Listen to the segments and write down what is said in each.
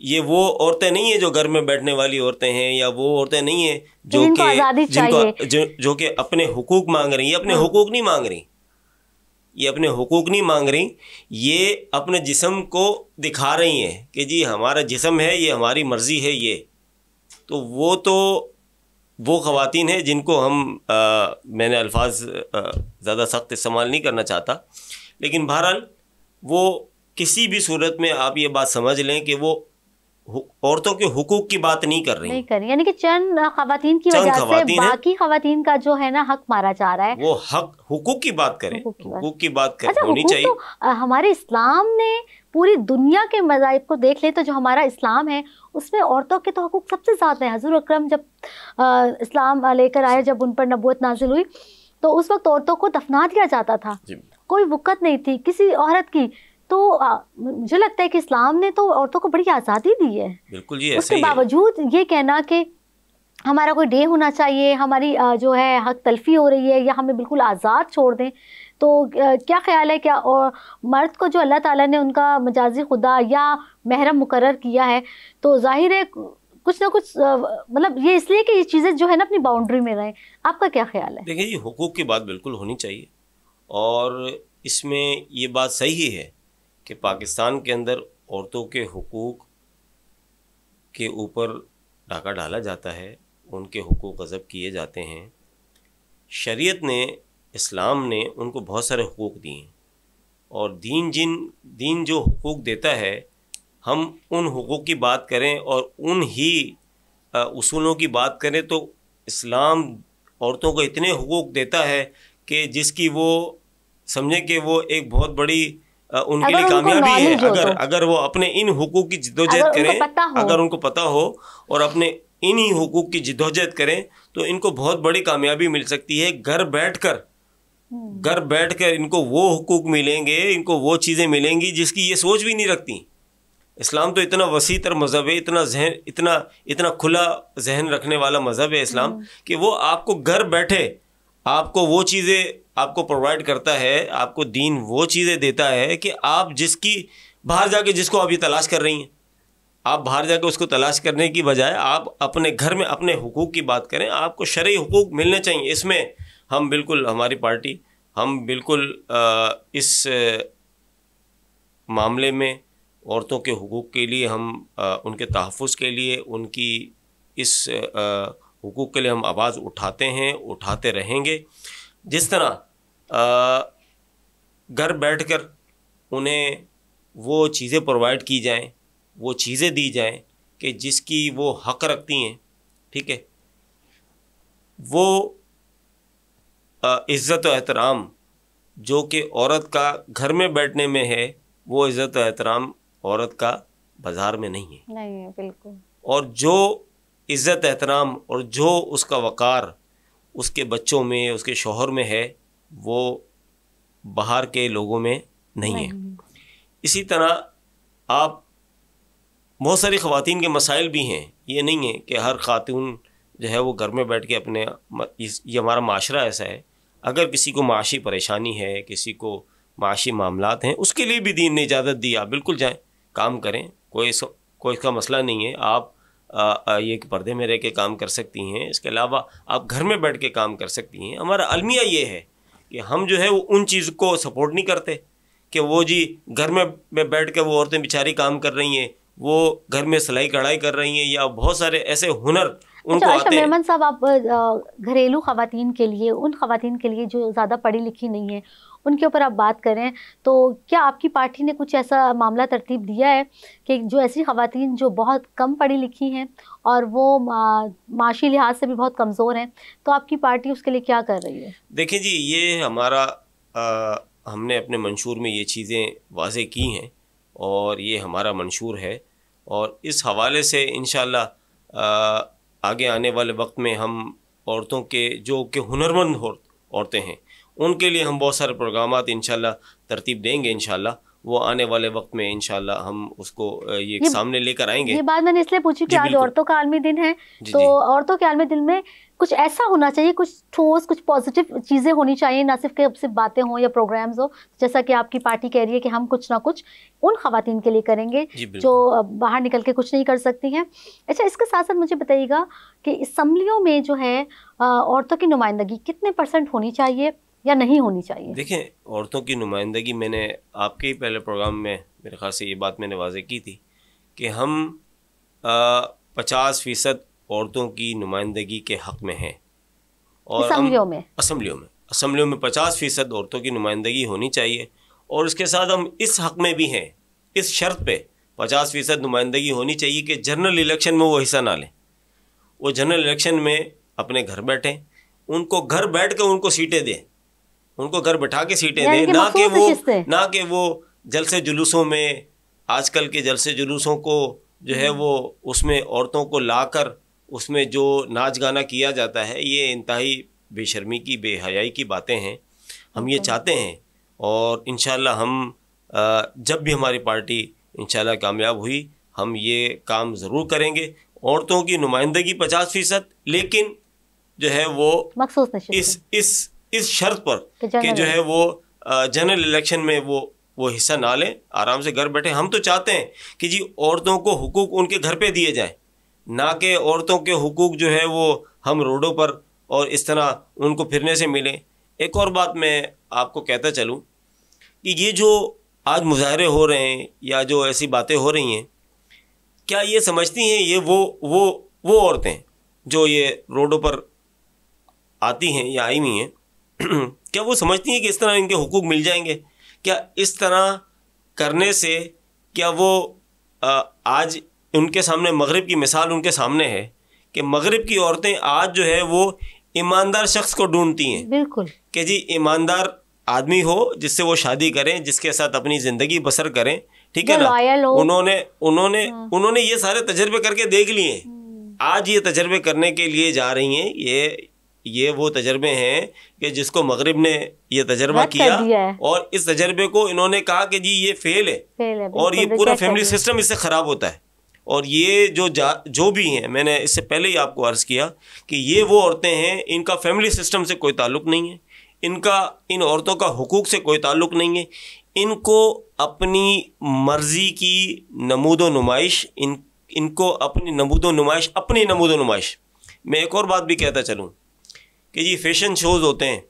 یہ وہ عورتیں نہیں ہیں جو گھر میں بیٹھنے والی عورتیں ہیں، یا وہ عورتیں نہیں ہیں جو کہ اپنے حقوق مانگ رہی ہیں. یہ اپنے حقوق نہیں مانگ رہی، یہ اپنے حقوق نہیں مانگ رہی، یہ اپنے جسم کو دکھا رہی ہیں کہ جی ہمارا جسم ہے، یہ ہماری مرضی ہے. یہ تو وہ خواتین ہیں جن کو ہم میں نے الفاظ زیادہ سخت استعمال نہیں کرنا چاہتا، لیکن بہرحال وہ کسی بھی صورت میں آپ یہ بات سمجھ لیں کہ وہ عورتوں کے حقوق کی بات نہیں کر رہی، یعنی کہ چند خواتین کی وجہ سے باقی خواتین کا جو ہے نا حق مارا جا رہا ہے. وہ حقوق کی بات کریں، حقوق کی بات ہونی چاہیے. ہمارے اسلام نے پوری دنیا کے مذاہب کو دیکھ لے تو جو ہمارا اسلام ہے اس میں عورتوں کے تو حقوق سب سے زیادہ ہیں. حضور اکرم جب اسلام لے کر آئے، جب ان پر نبوت نازل ہوئی تو اس وقت عورتوں کو دفنا دیا جاتا تھا، کوئی وقت نہیں تھی کسی عورت کی. تو مجھے لگتا ہے کہ اسلام نے تو عورتوں کو بڑی آزادی دی ہے. بالکل جی. اس کے باوجود یہ کہنا کہ ہمارا کوئی ڈے ہونا چاہیے، ہماری جو ہے حق تلفی ہو رہی ہے یا ہمیں بالکل آزاد چھوڑ دیں، تو کیا خیال ہے کیا مرد کو جو اللہ تعالیٰ نے ان کا مجازی خدا یا محرم مقرر کیا ہے تو ظاہر ہے کچھ نہ کچھ مطلب یہ اس لیے کہ یہ چیزیں جو ہے نا اپنی باؤنڈری میں رہیں. آپ کا کیا خیال ہے؟ دیکھیں جی، حقوق کی بات بالکل ہونی چاہیے، اور اس میں یہ بات صحیح ہے کہ پاکستان کے اندر عورتوں کے حقوق کے اوپر ڈاکہ ڈالا جاتا ہے، ان کے حقوق غصب کیے جاتے ہیں. شریعت نے، اسلام نے ان کو بہت سارے حقوق دیے ہیں، اور دین جو حقوق دیتا ہے ہم ان حقوق کی بات کریں اور ان ہی اصولوں کی بات کریں تو اسلام عورتوں کو اتنے حقوق دیتا ہے کہ جس کی وہ سمجھیں کہ وہ ایک بہت بڑی ان کے لیے کامیابی ہے. اگر وہ اپنے ان حقوق کی جدوجہد کریں، اگر ان کو پتہ ہو اور اپنے انہی حقوق کی جدوجہد کریں تو ان کو بہت بڑی کامیابی مل سکتی ہے. گھر بیٹھ کر ان کو وہ حقوق ملیں گے، ان کو وہ چیزیں ملیں گی جس کی یہ سوچ بھی نہیں رکھتی. اسلام تو اتنا وسیع تر مذہب ہے، اتنا کھلا ذہن رکھنے والا مذہب ہے اسلام کہ وہ آپ کو گھر بیٹھے آپ کو وہ چیزیں آپ کو پرووائڈ کرتا ہے. آپ کو دین وہ چیزیں دیتا ہے کہ آپ جس کی باہر جا کے جس کو آپ یہ تلاش کر رہی ہیں، آپ باہر جا کے اس کو تلاش کرنے کی بجائے آپ اپنے گھر میں اپنے حقوق کی بات کریں. آپ کو شرعی حقوق ملنے چاہیے. اس میں ہم بالکل، ہماری پارٹی ہم بالکل اس معاملے میں عورتوں کے حقوق کے لیے، ہم ان کے تحفظ کے لیے، ان کی اس حقوق کے لیے ہم آواز اٹھاتے ہیں، اٹھاتے رہیں گے. جس طرح گھر بیٹھ کر انہیں وہ چیزیں پرووائڈ کی جائیں، وہ چیزیں دی جائیں کہ جس کی وہ حق رکھتی ہیں، ٹھیک ہے، وہ عزت و احترام جو کہ عورت کا گھر میں بیٹھنے میں ہے، وہ عزت و احترام عورت کا بازار میں نہیں ہے. بالکل. اور جو عزت احترام اور جو اس کا وقار اس کے بچوں میں، اس کے شوہر میں ہے، وہ باہر کے لوگوں میں نہیں ہے. اسی طرح آپ بہت ساری خواتین کے مسائل بھی ہیں. یہ نہیں ہے کہ ہر خاتون جو ہے وہ گھر میں بیٹھ کے اپنے، یہ ہمارا معاشرہ ایسا ہے، اگر کسی کو معاشی پریشانی ہے، کسی کو معاشی معاملات ہیں، اس کے لیے بھی دین نے اجازت دی، آپ بالکل جائیں، کام کریں، کوئی اس کا مسئلہ نہیں ہے. آپ یہ کہ پردے میں رہ کے کام کر سکتی ہیں، اس کے علاوہ آپ گھر میں بیٹھ کے کام کر سکتی ہیں. ہمارا المیہ یہ ہے کہ ہم جو ہے وہ ان چیز کو سپورٹ نہیں کرتے کہ وہ جی گھر میں بیٹھ کے وہ عورتیں بیچاری کام کر رہی ہیں، وہ گھر میں سلائی کڑھائی کر رہی ہیں، یا بہت سارے ایسے ہنر ان کو آتے ہیں. میمن صاحب، آپ گھریلو خواتین کے لیے، ان خواتین کے لیے جو زیادہ پڑھی لکھی نہیں ہیں، ان کے اوپر آپ بات کریں تو کیا آپ کی پارٹی نے کچھ ایسا معاملہ ترتیب دیا ہے کہ جو ایسی خواتین جو بہت کم پڑھی لکھی ہیں اور وہ معاشی لحاظ سے بھی بہت کمزور ہیں، تو آپ کی پارٹی اس کے لیے کیا کر رہی ہے؟ دیکھیں جی، یہ ہمارا ہم نے اپنے منشور میں یہ چیزیں واضح کی ہیں اور یہ ہمارا منشور ہے، اور اس حوالے سے انشاءاللہ آگے آنے والے وقت میں ہم عورتوں کے جو کہ ہنرمند عورتیں ہیں ان کے لیے ہم بہت سارے پروگرامات انشاءاللہ ترتیب دیں گے انشاءاللہ، وہ آنے والے وقت میں انشاءاللہ ہم اس کو یہ سامنے لے کر آئیں گے. یہ بات میں نے اس لیے پوچھی کہ آج عورتوں کا عالمی دن ہے, تو عورتوں کے عالمی دن میں کچھ ایسا ہونا چاہیے, کچھ ٹھوس, کچھ پازیٹیو چیزیں ہونی چاہیے, نہ صرف باتیں ہوں یا پروگرامز ہو, جیسا کہ آپ کی پارٹی کہہ رہی ہے کہ ہم کچھ نہ کچھ ان خواتین کے لیے کریں گے جو باہر نکل کے کچھ نہیں کر سکتی ہیں. اچھا, اس کے ساتھ ساتھ مجھے بتائیے گا کہ اسمبلیوں میں جو ہے عورتوں کی نمائندگی کتنے % ہونی چاہیے یا نہیں ہونی چاہیے؟ دیکھیں, عورتوں کی نمائندگی, میں نے آپ کے ہی پہلے پروگرام میں میرے خیال سے یہ بات میں نے واضح کی تھی کہ ہم 50% عورتوں کی نمائندگی کے حق میں ہیں, اور اسمبلیوں میں 50% عورتوں کی نمائندگی ہونی چاہیے. اور اس کے ساتھ ہم اس حق میں بھی ہیں, اس شرط پہ 50% نمائندگی ہونی چاہیے کہ جنرل الیکشن میں وہ حصہ نہ لیں. وہ جنرل الیکشن میں اپنے گھر بیٹھیں, ان کو گھر بیٹھ کے ان کو سیٹیں دیں, ان کو گھر بٹھا کے سیٹیں دیں, نہ کہ وہ جلسے جلوسوں میں, آج کل کے جلسے جلوسوں کو جو ہے وہ اس میں عورتوں کو لا کر اس میں جو ناچ گانا کیا جاتا ہے, یہ انتہائی بے شرمی کی, بے حیائی کی باتیں ہیں. ہم یہ چاہتے ہیں, اور انشاءاللہ ہم جب بھی ہماری پارٹی انشاءاللہ کامیاب ہوئی, ہم یہ کام ضرور کریں گے. عورتوں کی نمائندگی 50%, لیکن جو ہے وہ اس شرط پر کہ جو ہے وہ جنرل الیکشن میں وہ حصہ نہ لیں, آرام سے گھر بیٹھے. ہم تو چاہتے ہیں کہ جی عورتوں کو حقوق ان کے گھر پہ دیے جائیں, نہ کہ عورتوں کے حقوق جو ہے وہ ہم روڈوں پر اور اس طرح ان کو پھرنے سے ملیں. ایک اور بات میں آپ کو کہتا چلوں کہ یہ جو آج مظاہرے ہو رہے ہیں یا جو ایسی باتیں ہو رہی ہیں, کیا یہ سمجھتی ہیں یہ وہ عورتیں جو یہ روڈوں پر آتی ہیں یا آئی ہوئی ہیں, کیا وہ سمجھتی ہیں کہ اس طرح ان کے حقوق مل جائیں گے؟ کیا اس طرح کرنے سے کیا وہ آج ان کے سامنے مغرب کی مثال ان کے سامنے ہے کہ مغرب کی عورتیں آج جو ہے وہ ایماندار شخص کو ڈھونڈتی ہیں. بالکل, کہ جی ایماندار آدمی ہو جس سے وہ شادی کریں, جس کے ساتھ اپنی زندگی بسر کریں, ٹھیک ہے نا. انہوں نے یہ سارے تجربے کر کے دیکھ لیے, آج یہ تجربے کرنے کے لیے جا رہی ہیں. یہ وہ تجربے ہیں کہ جس کو مغرب نے یہ تجربہ کیا, اور اس تجربے کو انہوں نے کہا کہ جی یہ فیل ہے, اور یہ پورا فیملی سسٹم اس سے خراب ہوتا ہے. اور یہ جو بھی ہیں, میں نے اس سے پہلے ہی آپ کو عرض کیا کہ یہ وہ عورتیں ہیں, ان کا فیملی سسٹم سے کوئی تعلق نہیں ہے, ان عورتوں کا حقوق سے کوئی تعلق نہیں ہے. ان کو اپنی مرضی کی نمود و نمائش, ان کو اپنی نمود و نمائش. میں ایک اور بات بھی کہتا چلوں کہ جی فیشن شوز ہوتے ہیں,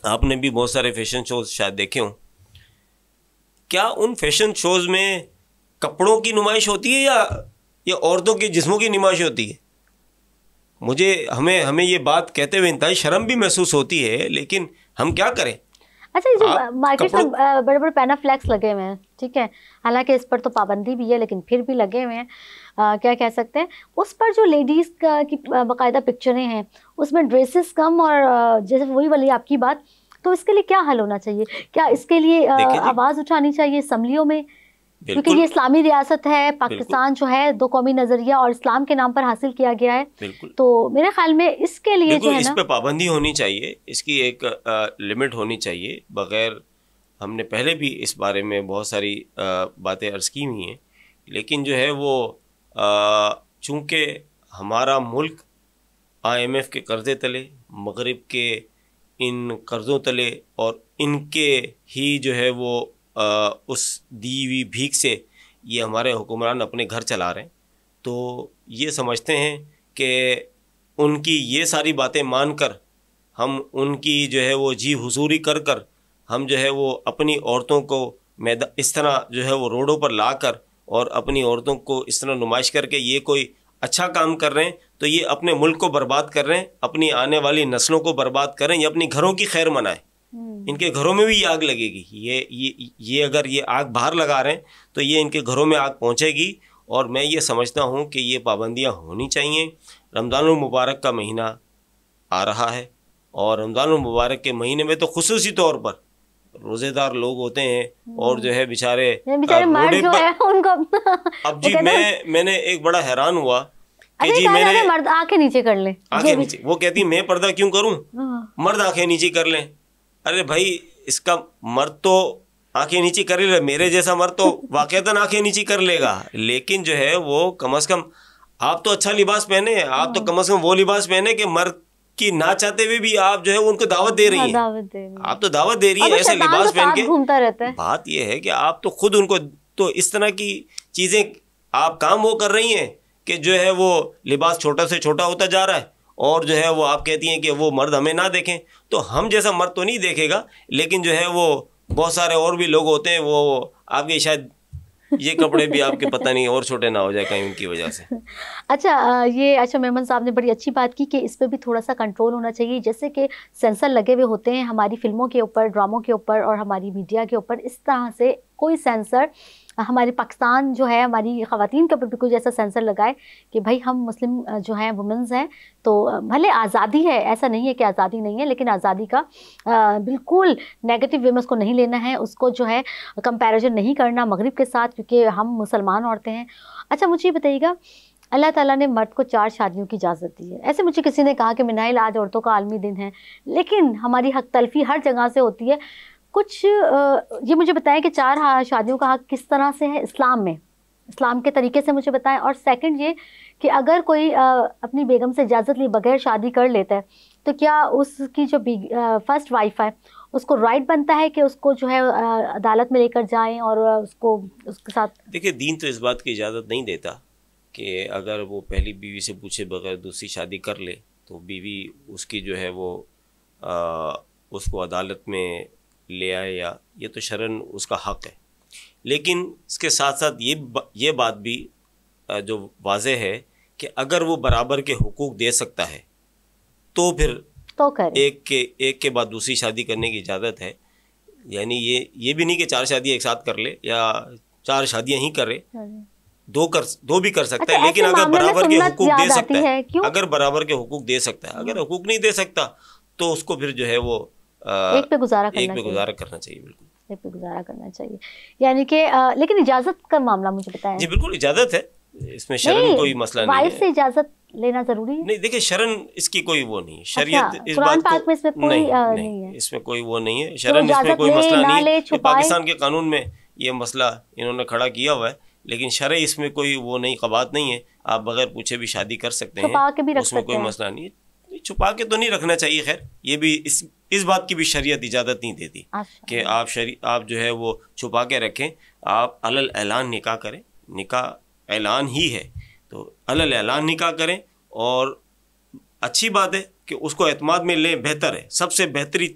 آپ نے بھی بہت سارے فیشن شوز شاید دیکھے ہوں. کیا ان فیشن شوز میں کپڑوں کی نمائش ہوتی ہے یا عورتوں کے جسموں کی نمائش ہوتی ہے؟ ہمیں یہ بات کہتے ہوئے انتہائی شرم بھی محسوس ہوتی ہے, لیکن ہم کیا کریں. اچھا, یہ جو مارکیٹ میں بڑے بڑے پینافلیکس لگے ہوئے ہیں, ٹھیک ہے, حالانکہ اس پر تو پابندی بھی ہے, لیکن پھر بھی لگے ہوئے ہیں, کیا کہہ سکتے ہیں, اس پر جو لیڈیز کی باقاعدہ پکچریں ہیں, اس میں ڈریسز کم, اور جیسے وہی والی آپ کی بات, تو اس کے لیے کیا حل ہونا چاہیے؟ کیا اس کے لیے آواز اٹھانی چاہیے اسمبلیوں میں؟ کیونکہ یہ اسلامی ریاست ہے, پاکستان جو ہے 2 قومی نظریہ اور اسلام کے نام پر حاصل کیا گیا ہے, تو میرے خیال میں اس کے لیے جو ہے اس پہ پابندی ہونی چاہیے, اس کی ایک لمٹ ہونی چاہیے. بغیر, ہم نے پہلے بھی اس بارے میں بہت ساری باتیں عرض کی ہوئی ہیں, لیکن جو ہے وہ چونکہ ہمارا ملک IMF کے قرضے تلے, مغرب کے ان قرضوں تلے, اور ان کے ہی جو ہے وہ اس دی ہوئی بھیک سے یہ ہمارے حکمران اپنے گھر چلا رہے ہیں, تو یہ سمجھتے ہیں کہ ان کی یہ ساری باتیں مان کر ہم ان کی جو ہے وہ جی حضوری کر ہم جو ہے وہ اپنی عورتوں کو اس طرح جو ہے وہ روڈوں پر لا کر اور اپنی عورتوں کو اس طرح نمائش کر کے یہ کوئی اچھا کام کر رہے ہیں, تو یہ اپنے ملک کو برباد کر رہے ہیں, اپنی آنے والی نسلوں کو برباد کر رہے ہیں, یہ اپنی گھروں کی خیر منائیں. ان کے گھروں میں بھی یہ آگ لگے گی. یہ اگر یہ آگ باہر لگا رہے ہیں تو یہ ان کے گھروں میں آگ پہنچے گی. اور میں یہ سمجھتا ہوں کہ یہ پابندیاں ہونی چاہیے. رمضان المبارک کا مہینہ آ رہا ہے, اور رمضان المبارک کے مہینے میں تو خصوصی طور پر روزے دار لوگ ہوتے ہیں, اور جو ہے بیچارے اب جی میں نے ایک بڑا حیران ہوا کہ جی میں نے مرد آنکھیں نیچے کر لیں, آنکھیں نیچے, وہ کہتی میں پردہ کیوں کروں, مرد آنکھیں نیچے کر لیں. ارے بھائی, اس کا مرد تو آنکھیں نیچی کر ہی لے, میرے جیسا مرد تو واقعتاً آنکھیں نیچی کر لے گا, لیکن جو ہے وہ کم از کم آپ تو اچھا لباس پہنے, آپ تو کم از کم وہ لباس پہنے کہ مرد کی نہ چاہتے ہوئے بھی آپ جو ہے ان کو دعوت دے رہی ہیں, آپ تو دعوت دے رہی ہیں ایسا لباس پہن کے گھومتا رہتا ہے. بات یہ ہے کہ آپ تو خود ان کو تو اس طرح کی چیزیں آپ کام وہ کر رہی ہیں کہ جو ہے وہ لباس چھوٹا سے چھوٹا ہوتا جا رہا ہے, اور جو ہے وہ آپ کہتی ہیں کہ وہ مرد ہمیں نہ دیکھیں. تو ہم جیسا مرد تو نہیں دیکھے گا, لیکن جو ہے وہ بہت سارے اور بھی لوگ ہوتے ہیں, وہ آپ کے شاید یہ کپڑے بھی آپ کے پتہ نہیں اور چھوٹے نہ ہو جائے کہیں ان کی وجہ سے. اچھا میمن صاحب نے بڑی اچھی بات کی کہ اس پہ بھی تھوڑا سا کنٹرول ہونا چاہیے. جیسے کہ سینسر لگے ہوئے ہوتے ہیں ہماری فلموں کے اوپر, ڈراموں کے اوپر اور ہماری میڈیا کے اوپر, اس طرح سے کوئی سینسر ہمارے پاکستان جو ہے ہماری خواتین کے اوپر بھی کوئی ایسا سینسر لگائے کہ بھائی ہم مسلم جو ہیں وومنز ہیں, تو بھلے آزادی ہے, ایسا نہیں ہے کہ آزادی نہیں ہے, لیکن آزادی کا بالکل نیگیٹو وے میں اس کو نہیں لینا ہے, اس کو جو ہے کمپیریزن نہیں کرنا مغرب کے ساتھ, کیونکہ ہم مسلمان عورتیں ہیں. اچھا مجھے یہ بتائیے گا, اللہ تعالیٰ نے مرد کو 4 شادیوں کی اجازت دی ہے. ایسے مجھے کسی نے کہا کہ منائل آج عورتوں کا عالمی دن ہے, لیکن ہماری حق تلفی ہر جگہ سے ہوتی ہے. کچھ یہ مجھے بتائیں کہ 4 شادیوں کا حق کس طرح سے ہے اسلام میں, اسلام کے طریقے سے مجھے بتائیں. اور سیکنڈ یہ کہ اگر کوئی اپنی بیگم سے اجازت لی بغیر شادی کر لیتا ہے, تو کیا اس کی جو فرسٹ وائف ہے اس کو رائٹ بنتا ہے کہ اس کو جو ہے عدالت میں لے کر جائیں اور اس کے ساتھ؟ دیکھیے دین تو اس بات کی اجازت نہیں دیتا کہ اگر وہ پہلی بیوی سے پوچھے بغیر دوسری شادی کر لے تو بیوی اس کی جو ہے وہ اس کو عدالت میں لے آئے, یا یہ تو شرعاً اس کا حق ہے. لیکن اس کے ساتھ ساتھ یہ بات بھی جو واضح ہے کہ اگر وہ برابر کے حقوق دے سکتا ہے تو پھر ایک کے بعد دوسری شادی کرنے کی اجازت ہے. یعنی یہ بھی نہیں کہ 4 شادی ایک ساتھ کر لے یا 4 شادیاں ہی کرے, 2 بھی کر سکتا ہے, لیکن اگر برابر کے حقوق دے سکتا ہے, اگر برابر کے حقوق دے سکتا ہے, اگر حقوق نہیں دے سکتا تو اس کو پھر جو ہے وہ ایک پہ گزارا کرنا چاہیے. بالکل ایک پہ گزارا کرنا چاہیے, یعنی کہ لیکن اجازت کا معاملہ مجھے بتائیں. جی بالکل اجازت ہے, اس میں شرعاً کوئی مسئلہ نہیں ہے. وائف سے اجازت لینا ضروری ہے؟ نہیں دیکھیں شرعاً اس کی کوئی وہ نہیں, شریعت اس بات کو اس میں کوئی نہیں ہے, اس میں کوئی وہ نہیں ہے, شرعاً اس میں کوئی مسئلہ نہیں ہے. پاکستان کے قانون میں یہ مسئلہ انہوں نے کھڑا کیا ہوا ہے, لیکن شرع اس میں کوئی وہ نہیں, قباحت نہیں ہے. آپ بغیر پوچھے بھی شادی کر سکتے ہیں, اس میں کوئی مسئلہ نہیں ہے. چھپا کے تو نہیں رکھنا چاہیے. خیر یہ بھی اس بات کی بھی شریعت اجازت نہیں دیتی کہ آپ جو ہے وہ چھپا کے رکھیں. آپ علل اعلان نکاح کریں, نکاح اعلان ہی ہے تو علل اعلان نکاح کریں, اور اچھی بات ہے کہ اس کو اعتماد میں لیں, بہتر ہے, سب سے بہتری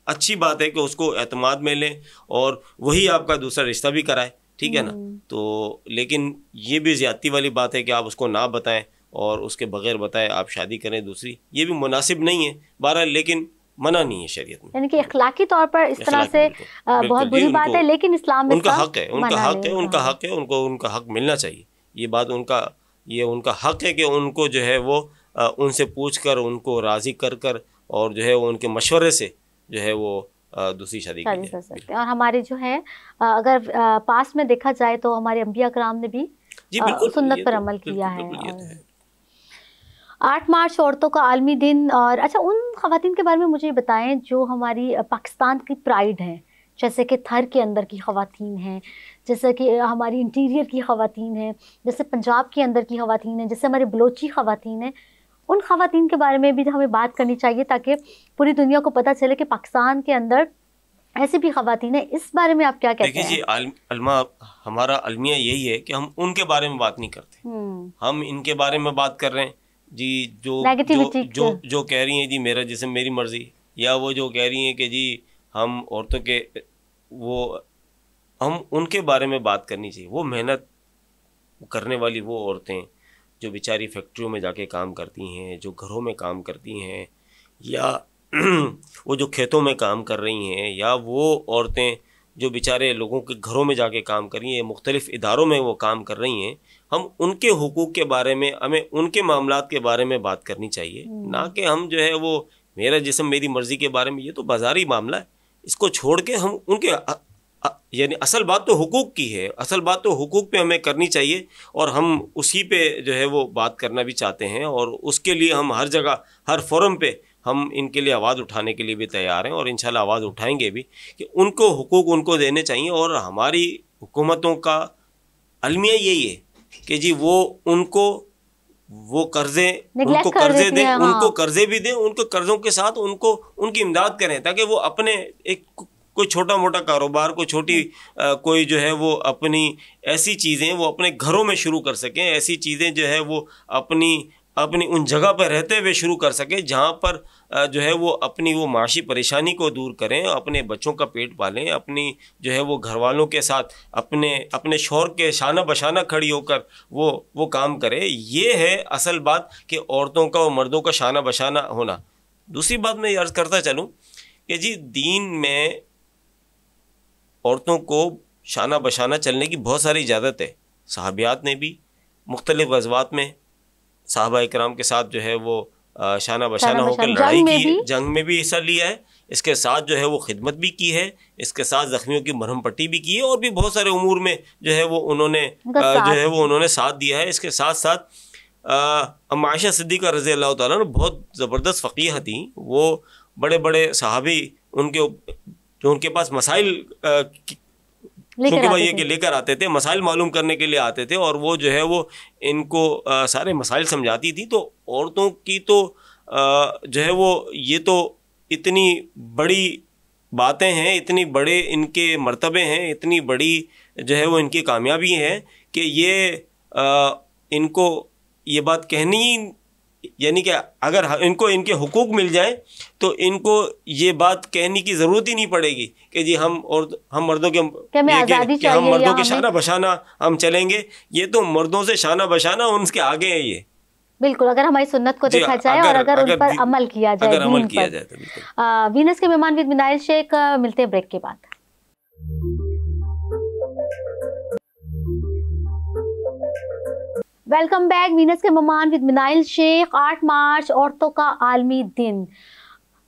اچھی بات ہے کہ اس کو اعتماد میں لیں اور وہی آپ کا دوسرا رشتہ بھی کرائے, ٹھیک ہے نا. تو لیکن یہ بھی زیادتی والی بات ہے کہ آپ اس کو نہ بتائیں اور اس کے بغیر بتائیں آپ شادی کریں دوسری, یہ بھی مناسب نہیں ہے. بہرحال لیکن منع نہیں ہے شریعت میں, یعنی کہ اخلاقی طور پر اس طرح سے بہت بری بات ہے, لیکن اسلام میں ان کا حق ہے, ان کا حق ہے, ان کا حق ہے, ان کا حق ملنا چاہیے. یہ بات ان کا حق ہے کہ ان کو جو ہے وہ ان سے پوچھ کر, ان کو راضی کر اور جو ہے وہ ان کے مشورے سے جو ہے وہ دوسری شادی کر سکتے. اور ہمارے جو ہے اگر پاس میں دیکھا جائے تو ہمارے انبیاء کرام نے بھی سنت پر عمل کیا ہے. 8 مارچ عورتوں کا عالمی دن. اور اچھا ان خواتین کے بارے میں مجھے بتائیں جو ہماری پاکستان کی پرائیڈ ہیں, جیسے کہ تھر کے اندر کی خواتین ہیں, جیسے کہ ہماری انٹیریئر کی خواتین ہیں, جیسے پنجاب کے اندر کی خواتین ہیں, جیسے ہمارے بلوچی خواتین ہیں. ان خواتین کے بارے میں بھی ہمیں بات کرنی چاہیے تاکہ پوری دنیا کو پتہ چلے کہ پاکستان کے اندر ایسی بھی خواتین ہیں. اس بارے میں آپ کیا کہتے ہیں؟ دیکھیے جی, علماء ہمارا المیہ یہی ہے کہ ہم ان کے بارے میں بات نہیں کرتے, ہم ان کے بارے میں بات کر رہے ہیں جی. جو کہہ رہی ہیں جی میرا جسم میری مرضی, یا وہ جو کہہ رہی ہیں کہ جی ہم عورتوں کے ہم ان کے بارے میں بات کرنی چاہیے. وہ محنت کرنے والی وہ عورتیں جو بیچاری فیکٹریوں میں جا کے کام کرتی ہیں, جو گھروں میں کام کرتی ہیں, یا وہ جو کھیتوں میں کام کر رہی ہیں, یا وہ عورتیں جو بیچارے لوگوں کے گھروں میں جا کے کام کر رہی ہیں, مختلف اداروں میں وہ کام کر رہی ہیں. ہم ان کے حقوق کے بارے میں, ہمیں ان کے معاملات کے بارے میں بات کرنی چاہیے, نہ کہ ہم جو ہے وہ میرا جسم میری مرضی کے بارے میں. یہ تو بازاری معاملہ ہے, اس کو چھوڑ کے ہم ان کے یعنی اصل بات تو حقوق کی ہے, اصل بات تو حقوق پہ ہمیں کرنی چاہیے, اور ہم اسی پہ جو ہے وہ بات کرنا بھی چاہتے ہیں, اور اس کے لیے ہم ہر جگہ ہر فورم پہ ہم ان کے لیے آواز اٹھانے کے لیے بھی تیار ہیں اور انشاءاللہ آواز اٹھائیں گے بھی کہ ان کو حقوق ان کو دینے چاہیے. اور ہماری حکومتوں کا المیہ یہی ہے کہ جی وہ ان کو وہ قرضے ان کو قرضے دیں, ان کو قرضے بھی دیں, ان کو قرضوں کے ساتھ ان کو ان کی امداد کریں تاکہ وہ اپنے ایک کوئی چھوٹا موٹا کاروبار کوئی چھوٹی کوئی جو ہے وہ اپنی ایسی چیزیں وہ اپنے گھروں میں شروع کر سکیں, ایسی چیزیں جو ہے وہ اپنی ان جگہ پہ رہتے ہوئے شروع کر سکیں جہاں پر جو ہے وہ اپنی وہ معاشی پریشانی کو دور کریں, اپنے بچوں کا پیٹ پالیں, اپنی جو ہے وہ گھر والوں کے ساتھ اپنے شوہر کے شانہ بشانہ کھڑی ہو کر وہ کام کرے. یہ ہے اصل بات کہ عورتوں کا اور مردوں کا شانہ بشانہ ہونا. دوسری بات میں یہ عرض کرتا چلوں کہ جی دین میں عورتوں کو شانہ بشانہ چلنے کی بہت ساری اجازت ہے. صحابیات نے بھی مختلف غزوات میں صحابہ اکرام کے ساتھ جو ہے وہ شانہ بشانہ ہو کر لڑائی کی ہے, جنگ میں بھی حصہ لیا ہے, اس کے ساتھ جو ہے وہ خدمت بھی کی ہے, اس کے ساتھ زخمیوں کی مرہم پٹی بھی کی ہے, اور بھی بہت سارے امور میں جو ہے وہ انہوں نے ساتھ دیا ہے. اس کے ساتھ ساتھ عائشہ صدیقہ رضی اللہ تعالیٰ نے بہت زبردست فقیہ تھیں. وہ بڑے بڑے صحابی ان کے پاس مسائل کیونکہ وہ یہ کہ لے کر آتے تھے, مسائل معلوم کرنے کے لیے آتے تھے, اور وہ جو ہے وہ ان کو سارے مسائل سمجھاتی تھی. تو عورتوں کی تو جو ہے وہ یہ تو اتنی بڑی باتیں ہیں, اتنی بڑے ان کے مرتبے ہیں, اتنی بڑی جو ہے وہ ان کی کامیابی ہے کہ یہ ان کو یہ بات کہنی, یعنی کہ اگر ان کو ان کے حقوق مل جائیں تو ان کو یہ بات کہنے کی ضرورت ہی نہیں پڑے گی کہ جی ہم مردوں کے کہ ہم مردوں کے شانہ بشانہ ہم چلیں گے. یہ تو مردوں سے شانہ بشانہ ان کے آگے ہیں. یہ بالکل اگر ہماری سنت کو دیکھا جائے اور اگر ان پر عمل کیا جائے, اگر عمل کیا جائے تو بالکل. وینس کے مہمان ود منائل شیخ, ملتے ہیں بریک کے بعد. Welcome back. وینس کے مہمان ود منائل شیخ. 8 مارچ عورتوں کا عالمی دن.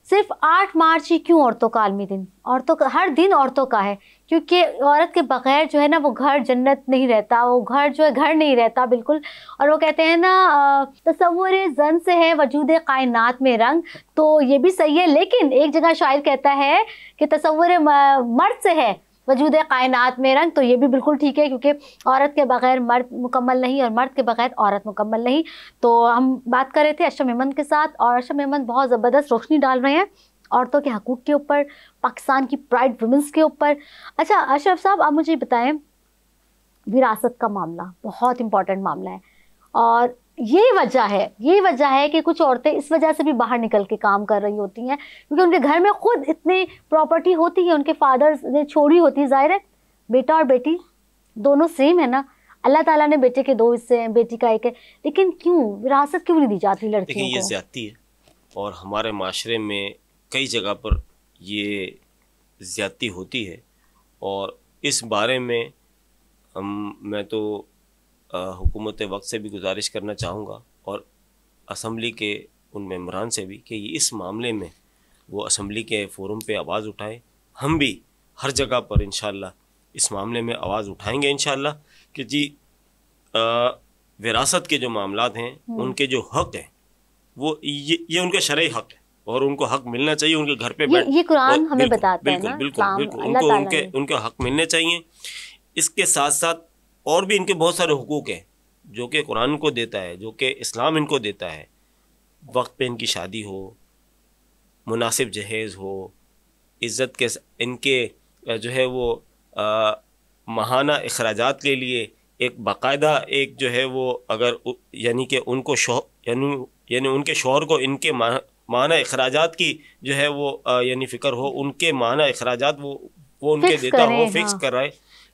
صرف 8 مارچ ہی کیوں عورتوں کا عالمی دن؟ عورتوں کا ہر دن عورتوں کا ہے, کیونکہ عورت کے بغیر جو ہے نا وہ گھر جنت نہیں رہتا, وہ گھر جو ہے گھر نہیں رہتا بالکل. اور وہ کہتے ہیں نا تصور زن سے ہے وجود کائنات میں رنگ, تو یہ بھی صحیح ہے. لیکن ایک جگہ شاعر کہتا ہے کہ تصور مرد سے ہے وجود کائنات میں رنگ, تو یہ بھی بالکل ٹھیک ہے, کیونکہ عورت کے بغیر مرد مکمل نہیں اور مرد کے بغیر عورت مکمل نہیں. تو ہم بات کر رہے تھے اشرف احمد کے ساتھ, اور اشرف احمد بہت زبردست روشنی ڈال رہے ہیں عورتوں کے حقوق کے اوپر, پاکستان کی پرائڈ ویمنس کے اوپر. اچھا اشرف صاحب, آپ مجھے بتائیں, وراثت کا معاملہ بہت امپورٹنٹ معاملہ ہے, اور یہ وجہ ہے کہ کچھ عورتیں اس وجہ سے بھی باہر نکل کے کام کر رہی ہوتی ہیں, کیونکہ ان کے گھر میں خود اتنی پراپرٹی ہوتی ہے, ان کے فادرز نے چھوڑی ہوتی ہے. ظاہر ہے بیٹا اور بیٹی دونوں سیم ہے نا, اللہ تعالیٰ نے بیٹے کے 2 حصے ہیں, بیٹی کا 1 ہے, لیکن کیوں وراثت کیوں نہیں دی جاتی لڑکیوں کو؟ یہ زیادتی ہے, اور ہمارے معاشرے میں کئی جگہ پر یہ زیادتی ہوتی ہے, اور اس بارے میں میں تو حکومت وقت سے بھی گزارش کرنا چاہوں گا, اور اسمبلی کے ان ممبران سے بھی, کہ اس معاملے میں وہ اسمبلی کے فورم پہ آواز اٹھائیں. ہم بھی ہر جگہ پر انشاءاللہ اس معاملے میں آواز اٹھائیں گے انشاءاللہ, کہ جی وراثت کے جو معاملات ہیں, ان کے جو حق ہیں, وہ یہ ان کا شرعی حق ہے, اور ان کو حق ملنا چاہیے. ان کے گھر پہ یہ قرآن ہمیں بتاتا ہے نا, بالکل ان کے حق ملنے چاہیے. اس کے ساتھ ساتھ اور بھی ان کے بہت سارے حقوق ہیں جو کہ قرآن کو دیتا ہے, جو کہ اسلام ان کو دیتا ہے. وقت پہ ان کی شادی ہو, مناسب جہیز ہو, عزت کے ان کے جو ہے وہ ماہانہ اخراجات کے لیے ایک باقاعدہ ایک جو ہے وہ اگر یعنی کہ ان کو یعنی ان کے شوہر کو ان کے ماہانہ اخراجات کی جو ہے وہ یعنی فکر ہو, ان کے ماہانہ اخراجات وہ ان کے دیتا ہو, فکس کر رہا ہے.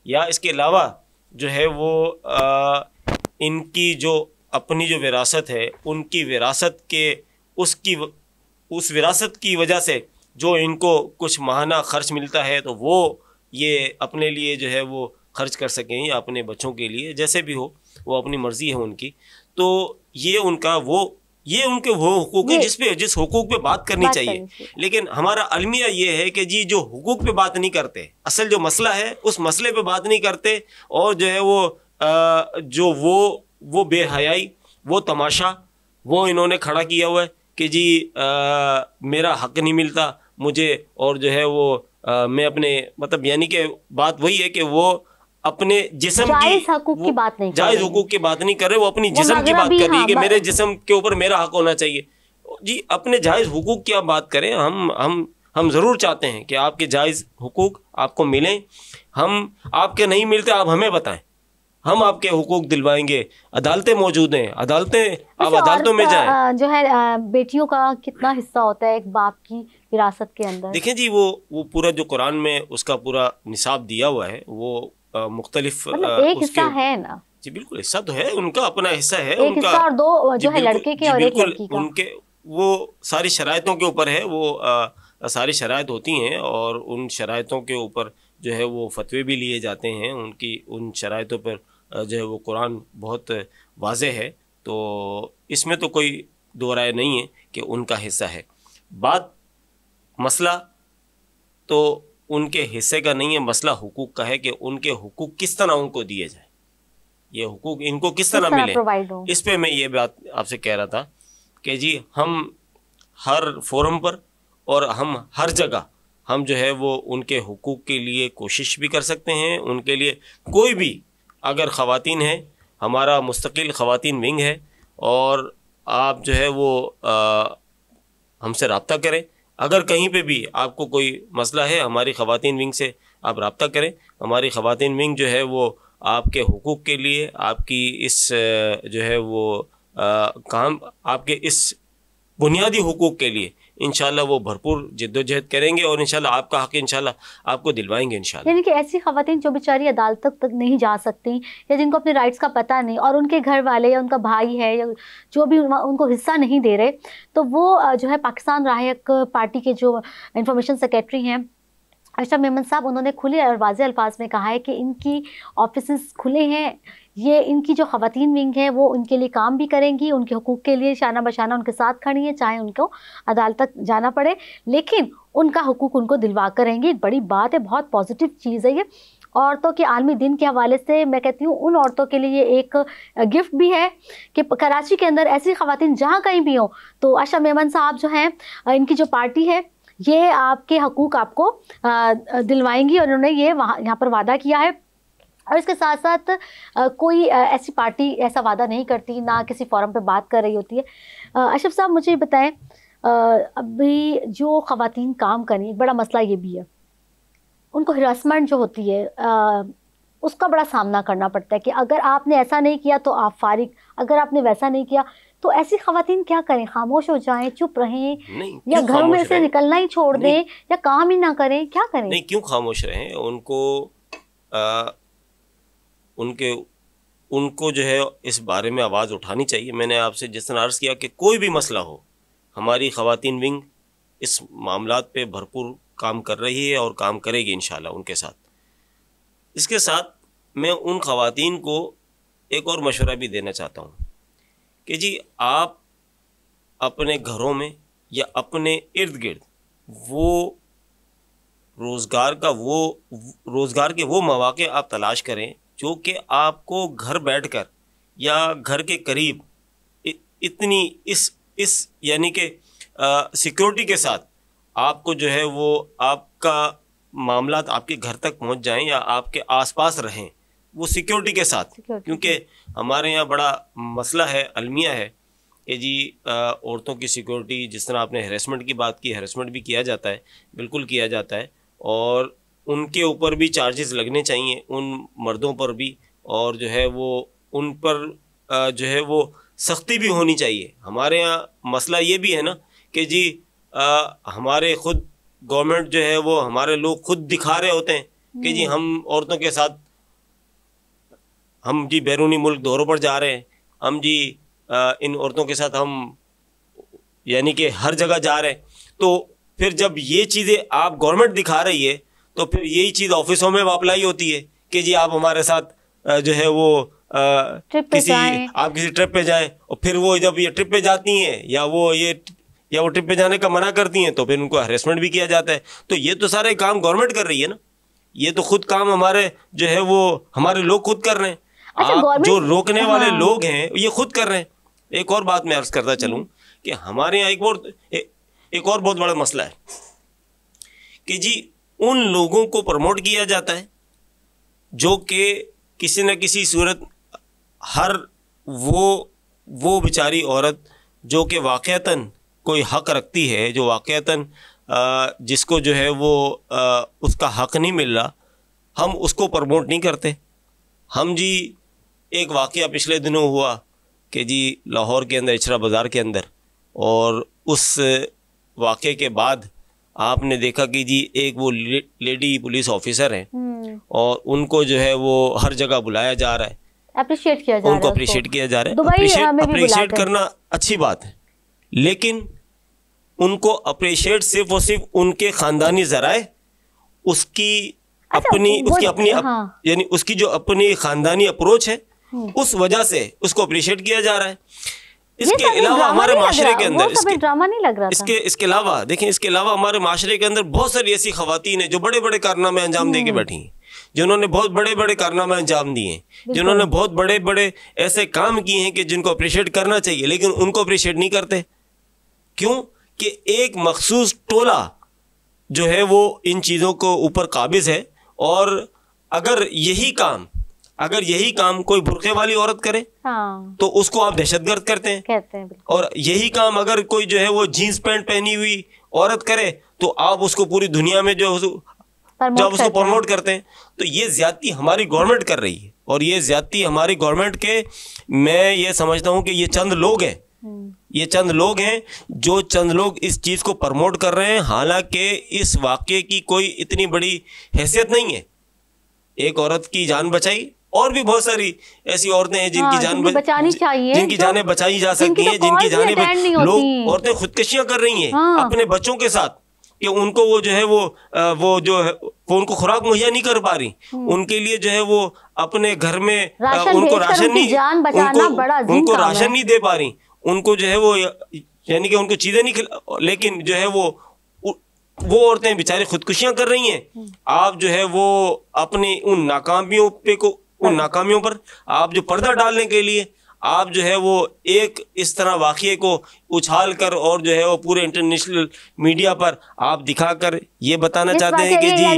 یا اس کے علاوہ جو ہے وہ ان کی جو اپنی جو وراثت ہے, ان کی وراثت کے اس وراثت کی وجہ سے جو ان کو کچھ ماہانہ خرچ ملتا ہے, تو وہ یہ اپنے لیے جو ہے وہ خرچ کر سکیں, یا اپنے بچوں کے لیے, جیسے بھی ہو, وہ اپنی مرضی ہے ان کی. تو یہ ان کا یہ ان کے وہ حقوق ہیں جس حقوق پہ بات کرنی چاہیے. لیکن ہمارا المیہ یہ ہے کہ جی جو حقوق پہ بات نہیں کرتے, اصل جو مسئلہ ہے اس مسئلے پہ بات نہیں کرتے, اور جو ہے وہ بے حیائی, وہ تماشا وہ انہوں نے کھڑا کیا ہوا ہے کہ جی میرا حق نہیں ملتا مجھے، اور جو ہے وہ میں اپنے مطلب یعنی کہ بات وہی ہے کہ وہ اپنے جسم جائز حقوق کی بات نہیں، جائز حقوق کی بات نہیں کر رہے، وہ اپنی جسم کی بات کر رہی ہے کہ میرے جسم کے اوپر میرا حق ہونا چاہیے. جی اپنے جائز حقوق کی آپ بات کریں. ہم ضرور چاہتے ہیں کہ آپ کے جائز حقوق آپ کو ملیں. ہم آپ کے نہیں ملتے آپ ہمیں بتائیں، ہم آپ کے حقوق دلوائیں گے. عدالتیں موجود ہیں، عدالتیں آپ عدالتوں میں جائیں. جو ہے بیٹیوں کا کتنا حصہ ہوتا ہے ایک باپ کی وراثت کے اندر؟ دیکھیں جی وہ پورا جو قرآن میں اس کا پورا نصاب دیا ہوا ہے وہ مختلف ایک حصہ ہے نا. جی بالکل حصہ تو ہے، ان کا اپنا حصہ ہے، ایک حصہ اور دو جو ہے لڑکے کے اور ایک لڑکی کا. ان کے وہ ساری شرائطوں کے اوپر ہے، وہ ساری شرائط ہوتی ہیں اور ان شرائطوں کے اوپر جو ہے وہ فتوے بھی لیے جاتے ہیں. ان شرائطوں پر جو ہے وہ قرآن بہت واضح ہے. تو اس میں تو کوئی دو رائے نہیں ہے کہ ان کا حصہ ہے. بات مسئلہ تو ان کے حصے کا نہیں ہے، مسئلہ حقوق کا ہے کہ ان کے حقوق کس طرح ان کو دیے جائیں، یہ حقوق ان کو کس طرح ملے. اس پہ میں یہ بات آپ سے کہہ رہا تھا کہ جی ہم ہر فورم پر اور ہم ہر جگہ ہم جو ہے وہ ان کے حقوق کے لیے کوشش بھی کر سکتے ہیں. ان کے لیے کوئی بھی اگر خواتین ہیں، ہمارا مستقل خواتین ونگ ہے، اور آپ جو ہے وہ ہم سے رابطہ کریں. اگر کہیں پہ بھی آپ کو کوئی مسئلہ ہے ہماری خواتین ونگ سے آپ رابطہ کریں. ہماری خواتین ونگ جو ہے وہ آپ کے حقوق کے لیے، آپ کی اس جو ہے وہ کام، آپ کے اس بنیادی حقوق کے لیے انشاءاللہ وہ بھرپور جد و جہد کریں گے، اور انشاءاللہ آپ کا حق انشاءاللہ آپ کو دلوائیں گے انشاءاللہ. یعنی کہ ایسی خواتین جو بیچاری عدالتوں تک نہیں جا سکتی، یا جن کو اپنے رائٹس کا پتہ نہیں، اور ان کے گھر والے یا ان کا بھائی ہے یا جو بھی ان کو حصہ نہیں دے رہے، تو وہ جو ہے پاکستان راہ حق پارٹی کے جو انفارمیشن سیکریٹری ہیں اشرف میمن صاحب، انہوں نے کھلے اور واضح الفاظ میں کہا ہے کہ ان کی آفیسز کھلے ہیں. یہ ان کی جو خواتین ونگ ہے وہ ان کے لیے کام بھی کریں گی، ان کے حقوق کے لیے شانہ بشانہ ان کے ساتھ کھڑی ہیں، چاہے ان کو عدالت تک جانا پڑے، لیکن ان کا حقوق ان کو دلوا کریں گی. ایک بڑی بات ہے، بہت پازیٹیو چیز ہے یہ. عورتوں کے عالمی دن کے حوالے سے میں کہتی ہوں ان عورتوں کے لیے ایک گفٹ بھی ہے کہ کراچی کے اندر ایسی خواتین جہاں کہیں بھی ہوں تو اشرف میمن صاحب جو ہیں، ان کی جو پارٹی ہے، یہ آپ کے حقوق آپ کو دلوائیں گی، اور انہوں نے یہ یہاں پر وعدہ کیا ہے. اور اس کے ساتھ ساتھ کوئی ایسی پارٹی ایسا وعدہ نہیں کرتی، نہ کسی فورم پہ بات کر رہی ہوتی ہے. اشرف صاحب مجھے بتائیں، ابھی جو خواتین کام کریں، ایک بڑا مسئلہ یہ بھی ہے، ان کو ہراسمنٹ جو ہوتی ہے اس کا بڑا سامنا کرنا پڑتا ہے کہ اگر آپ نے ایسا نہیں کیا تو آپ فارغ، اگر آپ نے ویسا نہیں کیا تو ایسی خواتین کیا کریں؟ خاموش ہو جائیں، چپ رہیں، یا گھروں میں سے نکلنا ہی چھوڑ دیں، یا کام ہی نہ کریں؟ کیا کریں؟ نہیں، کیوں خاموش رہیں؟ ان کو جو ہے اس بارے میں آواز اٹھانی چاہیے. میں نے آپ سے جس طرح عرض کیا کہ کوئی بھی مسئلہ ہو، ہماری خواتین ونگ اس معاملات پہ بھرپور کام کر رہی ہے اور کام کرے گی انشاءاللہ ان کے ساتھ. اس کے ساتھ میں ان خواتین کو ایک اور مشورہ بھی دینا چاہتا ہوں کہ جی آپ اپنے گھروں میں یا اپنے ارد گرد وہ روزگار کے وہ مواقع آپ تلاش کریں جو کہ آپ کو گھر بیٹھ کر یا گھر کے قریب اتنی اس یعنی کہ سیکیورٹی کے ساتھ آپ کو جو ہے وہ آپ کا معاملات آپ کے گھر تک پہنچ جائیں یا آپ کے آس پاس رہیں، وہ سیکیورٹی کے ساتھ. کیونکہ ہمارے یہاں بڑا مسئلہ ہے، المیہ ہے کہ جی عورتوں کی سیکیورٹی، جس طرح آپ نے ہیراسمنٹ کی بات کی، ہیراسمنٹ بھی کیا جاتا ہے، بالکل کیا جاتا ہے، اور ان کے اوپر بھی چارجز لگنے چاہیے، ان مردوں پر بھی، اور جو ہے وہ ان پر جو ہے وہ سختی بھی ہونی چاہیے. ہمارے یہاں مسئلہ یہ بھی ہے نا کہ جی ہمارے خود گورنمنٹ جو ہے وہ ہمارے لوگ خود دکھا رہے ہوتے ہیں کہ جی ہم عورتوں کے ساتھ ہم جی بیرونی ملک دوروں پر جا رہے ہیں، ہم جی ان عورتوں کے ساتھ ہم یعنی کہ ہر جگہ جا رہے ہیں. تو پھر جب یہ چیزیں آپ گورنمنٹ دکھا رہی ہے تو پھر یہی چیز آفسوں میں اپلائی ہوتی ہے کہ جی آپ ہمارے ساتھ جو ہے وہ آپ کسی ٹرپ پہ جائیں، اور پھر وہ جب یہ ٹرپ پہ جاتی ہیں یا وہ ٹرپ پہ جانے کا منع کرتی ہیں تو پھر ان کو ہریسمنٹ بھی کیا جاتا ہے. تو یہ تو سارے کام گورنمنٹ کر رہی ہے نا، یہ تو خود کام ہمارے جو ہے وہ ہمارے لوگ خود کر رہے ہیں. آپ جو روکنے والے لوگ ہیں یہ خود کر رہے ہیں. ایک اور بات میں عرض کرتا چلوں کہ ہمارے یہاں ایک اور بہت بڑا مسئلہ ہے کہ جی ان لوگوں کو پروموٹ کیا جاتا ہے جو کہ کسی نہ کسی صورت ہر وہ بیچاری عورت جو کہ واقعتاً کوئی حق رکھتی ہے, جو واقعتاً جس کو جو ہے وہ اس کا حق نہیں مل رہا, ہم اس کو پروموٹ نہیں کرتے. ہم جی ایک واقعہ پچھلے دنوں ہوا کہ جی لاہور کے اندر اچھرا بازار کے اندر, اور اس واقعے کے بعد آپ نے دیکھا کہ جی ایک وہ لیڈی پولیس آفیسر ہیں اور ان کو جو ہے وہ ہر جگہ بلایا جا رہا ہے, اپریشیٹ کیا جا رہا ہے, ان کو اپریشیٹ کیا جا رہا ہے. اپریشیٹ کرنا اچھی بات ہے, لیکن ان کو اپریشیٹ صرف اور صرف ان کے خاندانی ذرائع, اس کی اپنی یعنی اس کی جو اپنی خاندانی اپروچ ہے اس وجہ سے اس کو اپریشیٹ کیا جا رہا ہے. اس کے علاوہ ہمارے معاشرے کے اندر اس کے علاوہ دیکھیں, اس کے علاوہ ہمارے معاشرے کے اندر بہت ساری ایسی خواتین ہیں جو بڑے بڑے کارنامے انجام دے کے بیٹھی ہیں, جنہوں نے بہت بڑے بڑے کارنامے انجام دیے ہیں, جنہوں نے بہت بڑے بڑے ایسے کام کیے ہیں کہ جن کو اپریشیٹ کرنا چاہیے, لیکن ان کو اپریشیٹ نہیں کرتے. کیوں کہ ایک مخصوص ٹولہ جو ہے وہ ان چیزوں کو اوپر قابض ہے, اور اگر یہی کام کوئی برقعے والی عورت کرے تو اس کو آپ دہشت گرد کہتے ہیں, اور یہی کام اگر کوئی جو ہے وہ جینس پینٹ پہنی ہوئی عورت کرے تو آپ اس کو پوری دنیا میں جو اس کو پروموٹ کرتے ہیں. تو یہ زیادتی ہماری گورنمنٹ کر رہی ہے, اور یہ زیادتی ہماری گورنمنٹ کے, میں یہ سمجھتا ہوں کہ یہ چند لوگ ہیں جو چند لوگ اس چیز کو پروموٹ کر رہے ہیں, حالانکہ اس واقعے کی کوئی اتنی بڑی حیثیت نہیں ہے. ایک عورت کی جان بچائی, اور بھی بہت ساری ایسی عورتیں ہیں جن کی جان بچانی چاہیے, جن کی جانیں بچائی جا سکتی ہیں, جن کی جانیں لوگ عورتیں خودکشیاں کر رہی ہیں اپنے بچوں کے ساتھ کہ ان کو وہ جو ہے وہ جو ہے وہ ان کو خوراک مہیا نہیں کر پا رہی, ان کے لیے جو ہے وہ اپنے گھر میں ان کو راشن نہیں دے پا رہی, ان کو جو ہے وہ یعنی کہ ان کو چیزیں نہیں لیکن جو ہے وہ عورتیں بیچاری خودکشیاں کر رہی ہیں. آپ جو ہے وہ اپنی ان ناکامیوں پر آپ جو پردہ ڈالنے کے لیے آپ جو ہے وہ ایک اس طرح واقعے کو اچھال کر اور جو ہے وہ پورے انٹرنیشنل میڈیا پر آپ دکھا کر یہ بتانا چاہتے ہیں کہ جی یہ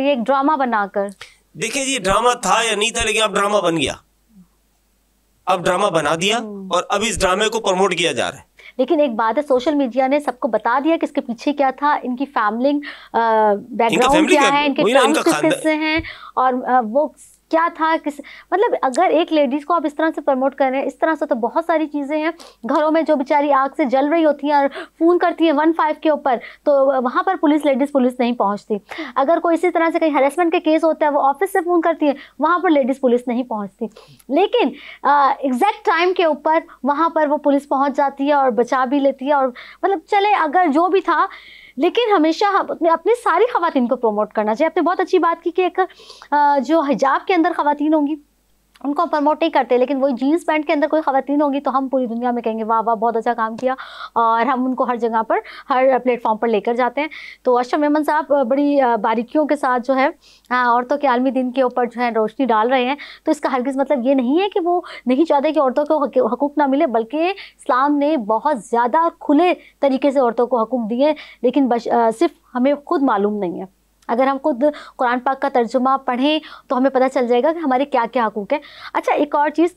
ایک ڈرامہ بنا کر, دیکھیں جی ڈرامہ تھا یا نہیں تھا, لیکن اب ڈرامہ بن گیا, اب ڈرامہ بنا دیا اور اب اس ڈرامے کو پروموٹ کیا جا رہا ہے. لیکن ایک بات ہے, سوشل میڈیا نے سب کو بتا دیا کہ اس کے پیچھے کیا تھا, ان کی فیملی بیک گراؤنڈ کیا ہے, ان کے ٹرمز کس سے ہیں, اور وہ کیا تھا, مطلب اگر ایک لیڈیز کو آپ اس طرح سے پروموٹ کر رہے ہیں, اس طرح سے تو بہت ساری چیزیں ہیں گھروں میں جو بیچاری آگ سے جل رہی ہوتی ہیں اور فون کرتی ہیں 15 کے اوپر, تو وہاں پر لیڈیز پولیس نہیں پہنچتی. اگر کوئی اسی طرح سے کہیں ہریسمنٹ کے کیس ہوتا ہے, وہ آفس سے فون کرتی ہے, وہاں پر لیڈیز پولیس نہیں پہنچتی, لیکن ایگزیکٹ ٹائم کے اوپر وہاں پر وہ پولیس پہنچ جاتی ہے اور بچا بھی لیتی ہے. اور مطلب چلے اگر جو بھی تھا, لیکن ہمیشہ اپنی ساری خواتین کو پروموٹ کرنا چاہیے. آپ نے بہت اچھی بات کی کہ ایک جو حجاب کے اندر خواتین ہوں گی ان کو پروموٹ نہیں کرتے, لیکن وہی جینس پینٹ کے اندر کوئی خواتین ہوں گی تو ہم پوری دنیا میں کہیں گے واہ واہ بہت اچھا کام کیا, اور ہم ان کو ہر جگہ پر ہر پلیٹ فارم پر لے کر جاتے ہیں. تو اشرف میمن صاحب بڑی باریکیوں کے ساتھ جو ہے عورتوں کے عالمی دن کے اوپر جو ہے روشنی ڈال رہے ہیں. تو اس کا ہرگز مطلب یہ نہیں ہے کہ وہ نہیں چاہتے کہ عورتوں کو حقوق نہ ملے, بلکہ اسلام نے بہت زیادہ اور کھلے طریقے سے عورتوں کو حقوق دیے, لیکن صرف ہمیں خود معلوم نہیں ہے. اگر ہم خود قرآن پاک کا ترجمہ پڑھیں تو ہمیں پتہ چل جائے گا کہ ہمارے کیا کیا حقوق ہیں. اچھا, ایک اور چیز,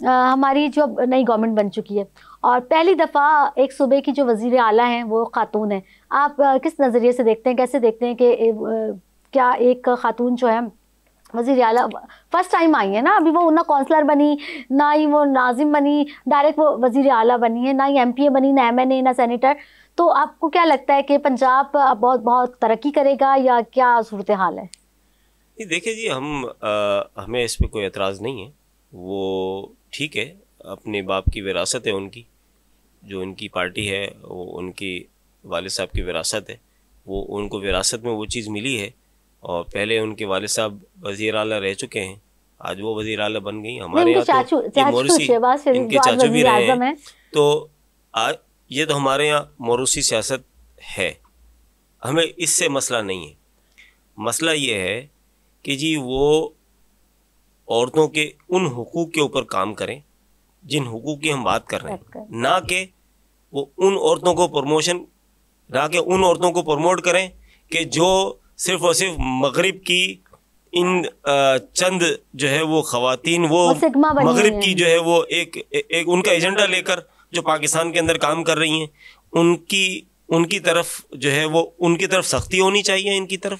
ہماری جو نئی گورنمنٹ بن چکی ہے اور پہلی دفعہ ایک صوبے کی جو وزیر اعلیٰ ہیں وہ خاتون ہیں, آپ کس نظریے سے دیکھتے ہیں, کیسے دیکھتے ہیں کہ کیا ایک خاتون جو ہے وزیر اعلیٰ فرسٹ ٹائم آئی ہے نا, ابھی وہ نہ کونسلر بنی, نہ ہی وہ ناظم بنی, ڈائریکٹ وہ وزیر اعلیٰ بنی ہے, نہ ہی ایم پی اے بنی, نہ MNA, نہ سینیٹر. تو آپ کو کیا لگتا ہے کہ پنجاب بہت بہت ترقی کرے گا یا کیا صورتحال ہے؟ دیکھیں جی, ہمیں اس پہ کوئی اعتراض نہیں ہے, وہ ٹھیک ہے, اپنے باپ کی وراثت ہے ان کی, جو ان کی پارٹی ہے وہ ان کی والد صاحب کی وراثت ہے, وہ ان کو وراثت میں وہ چیز ملی ہے, اور پہلے ان کے والد صاحب وزیر اعلیٰ رہ چکے ہیں, آج وہ وزیر اعلیٰ بن گئی. ہمارے یہاں تو ان کے چاچو بھی رہے ہیں, تو یہ تو ہمارے یہاں موروثی سیاست ہے, ہمیں اس سے مسئلہ نہیں ہے. مسئلہ یہ ہے کہ جی وہ عورتوں کے ان حقوق کے اوپر کام کریں جن حقوق کی ہم بات کر رہے ہیں, نہ کہ وہ ان عورتوں کو پروموشن لا کے ان عورتوں کو پروموٹ کریں کہ جو صرف اور صرف مغرب کی ان چند جو ہے وہ خواتین وہ مغرب کی جو ہے وہ ایک ان کا ایجنڈا لے کر جو پاکستان کے اندر کام کر رہی ہیں ان کی طرف جو ہے وہ ان کی طرف سختی ہونی چاہیے، ان کی طرف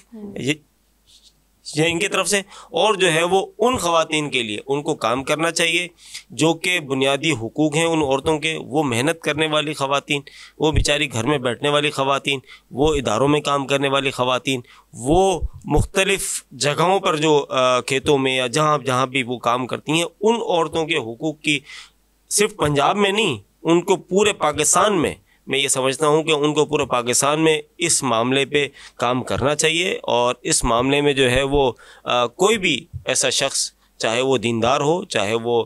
ان کی طرف سے، اور جو ہے وہ ان خواتین کے لیے ان کو کام کرنا چاہیے جو کہ بنیادی حقوق ہیں ان عورتوں کے، وہ محنت کرنے والی خواتین، وہ بیچاری گھر میں بیٹھنے والی خواتین، وہ اداروں میں کام کرنے والی خواتین، وہ مختلف جگہوں پر جو کھیتوں میں یا جہاں بھی وہ کام کرتی ہیں، ان عورتوں کے حقوق کی صرف پنجاب میں نہیں، ان کو پورے پاکستان میں یہ سمجھتا ہوں کہ ان کو پورے پاکستان میں اس معاملے پہ کام کرنا چاہیے، اور اس معاملے میں جو ہے وہ کوئی بھی ایسا شخص، چاہے وہ دیندار ہو، چاہے وہ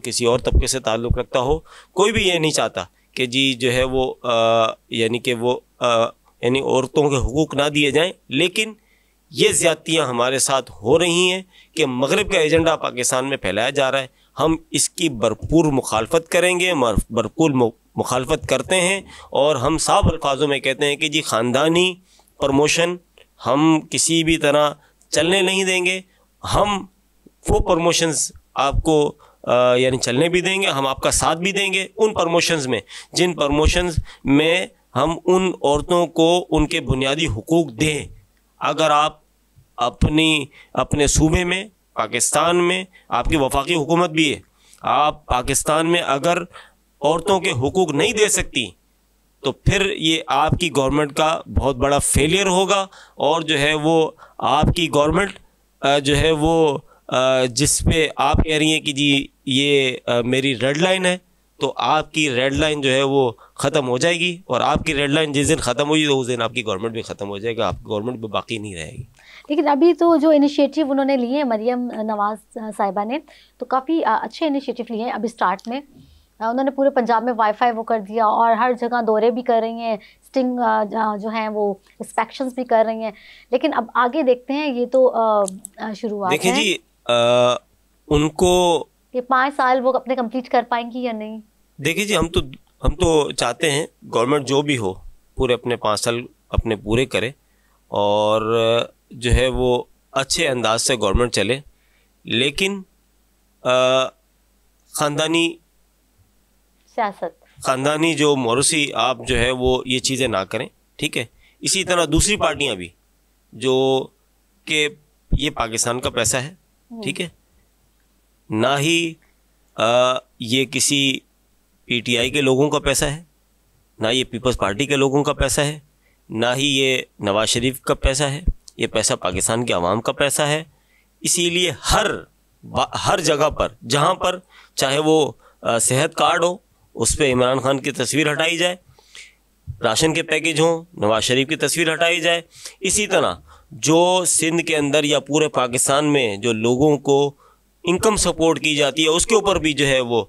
کسی اور طبقے سے تعلق رکھتا ہو، کوئی بھی یہ نہیں چاہتا کہ جی جو ہے وہ یعنی کہ وہ یعنی عورتوں کے حقوق نہ دیے جائیں، لیکن یہ زیادتیاں ہمارے ساتھ ہو رہی ہیں کہ مغرب کا ایجنڈا پاکستان میں پھیلایا جا رہا ہے، ہم اس کی بھرپور مخالفت کریں گے، بھرپور مخالفت کرتے ہیں، اور ہم صاف الفاظوں میں کہتے ہیں کہ جی خاندانی پروموشن ہم کسی بھی طرح چلنے نہیں دیں گے، ہم وہ پروموشنز آپ کو یعنی چلنے بھی دیں گے، ہم آپ کا ساتھ بھی دیں گے ان پروموشنز میں جن پروموشنز میں ہم ان عورتوں کو ان کے بنیادی حقوق دیں۔ اگر آپ اپنے صوبے میں، پاکستان میں آپ کی وفاقی حکومت بھی ہے، آپ پاکستان میں اگر عورتوں کے حقوق نہیں دے سکتی تو پھر یہ آپ کی گورنمنٹ کا بہت بڑا فیلئر ہوگا، اور جو ہے وہ آپ کی گورنمنٹ جو ہے وہ جس پہ آپ کہہ رہی ہیں کہ جی یہ میری ریڈ لائن ہے، تو آپ کی ریڈ لائن جو ہے وہ ختم ہو جائے گی، اور آپ کی ریڈ لائن جس دن ختم ہوگی تو اس دن آپ کی گورنمنٹ بھی ختم ہو جائے گا، آپ کی گورنمنٹ بھی باقی نہیں رہے گی۔ لیکن ابھی تو جو انیشیٹو انہوں نے لیے ہیں مریم نواز صاحبہ نے، تو کافی اچھے انیشیٹو لیے ہیں۔ ابھی سٹارٹ میں انہوں نے پورے پنجاب میں وائی فائی وہ کر دیا، اور ہر جگہ دورے بھی کر رہی ہیں، اسٹنگ جو ہیں وہ انسپیکشنز بھی کر رہی ہیں، لیکن اب آگے دیکھتے ہیں، یہ تو شروعات ہے۔ دیکھیں جی ان کو یہ 5 سال وہ اپنے کمپلیٹ کر پائیں گی یا نہیں؟ دیکھیں جی ہم تو چاہتے ہیں گورنمنٹ جو بھی ہو پورے اپنے 5 سال اپنے پورے کرے، اور جو ہے وہ اچھے انداز سے گورنمنٹ چلے، لیکن خاندانی جو موروثی آپ جو ہے وہ یہ چیزیں نہ کریں، ٹھیک ہے۔ اسی طرح دوسری پارٹیاں بھی جو کہ یہ پاکستان کا پیسہ ہے، ٹھیک ہے، نہ ہی یہ کسی پی ٹی آئی کے لوگوں کا پیسہ ہے، نہ یہ پیپلز پارٹی کے لوگوں کا پیسہ ہے، نہ ہی یہ نواز شریف کا پیسہ ہے، یہ پیسہ پاکستان کے عوام کا پیسہ ہے۔ اسی لیے ہر جگہ پر جہاں پر چاہے وہ صحت کارڈ ہو اس پہ عمران خان کی تصویر ہٹائی جائے، راشن کے پیکج ہوں نواز شریف کی تصویر ہٹائی جائے، اسی طرح جو سندھ کے اندر یا پورے پاکستان میں جو لوگوں کو انکم سپورٹ کی جاتی ہے اس کے اوپر بھی جو ہے وہ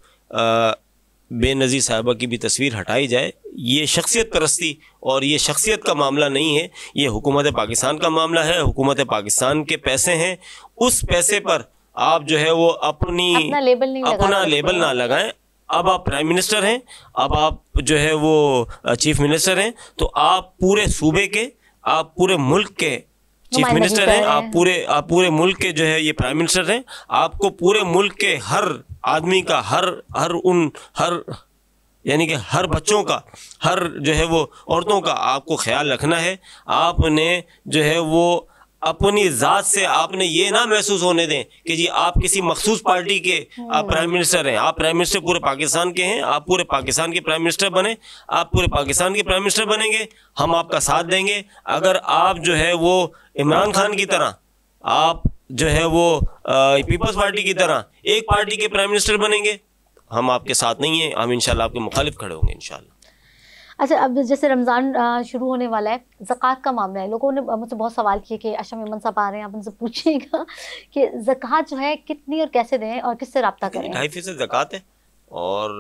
بے نظیر صاحبہ کی بھی تصویر ہٹائی جائے۔ یہ شخصیت پرستی اور یہ شخصیت کا معاملہ نہیں ہے، یہ حکومت پاکستان کا معاملہ ہے، حکومت پاکستان کے پیسے ہیں، اس پیسے پر آپ جو ہے وہ اپنا لیبل نہ لگائیں۔ اب آپ پرائم منسٹر ہیں، اب آپ جو ہے وہ چیف منسٹر ہیں، تو آپ پورے صوبے کے، آپ پورے ملک کے چیف منسٹر ہیں، آپ پورے ملک کے جو ہے یہ پرائم منسٹر ہیں، آپ کو پورے ملک کے ہر آدمی کا، ہر یعنی کہ ہر بچوں کا، ہر جو ہے وہ عورتوں کا آپ کو خیال رکھنا ہے۔ آپ نے جو ہے وہ اپنی ذات سے آپ نے یہ نہ محسوس ہونے دیں کہ جی آپ کسی مخصوص پارٹی کے آپ پرائم منسٹر ہیں، آپ پرائم منسٹر پورے پاکستان کے ہیں، آپ پورے پاکستان کے پرائم منسٹر بنیں، آپ پورے پاکستان کے پرائم منسٹر بنیں گے، ہم آپ کا ساتھ دیں گے۔ اگر آپ جو ہے وہ عمران خان کی طرح، آپ جو ہے وہ پیپلز پارٹی کی طرح ایک پارٹی کے پرائم منسٹر بنیں گے، ہم آپ کے ساتھ نہیں ہیں، ہم انشاءاللہ آپ کے مخالف کھڑے ہوں گے انشاءاللہ۔ اچھا، اب جیسے رمضان شروع ہونے والا ہے، زکوٰۃ کا معاملہ ہے، لوگوں نے مجھ سے بہت سوال کیے کہ اشرف میمن صاحب آ رہے ہیں، آپ ان سے پوچھیے گا کہ زکوٰۃ جو ہے کتنی اور کیسے دیں اور کس سے رابطہ کریں؟ 2.5% زکوٰۃ ہے۔ اور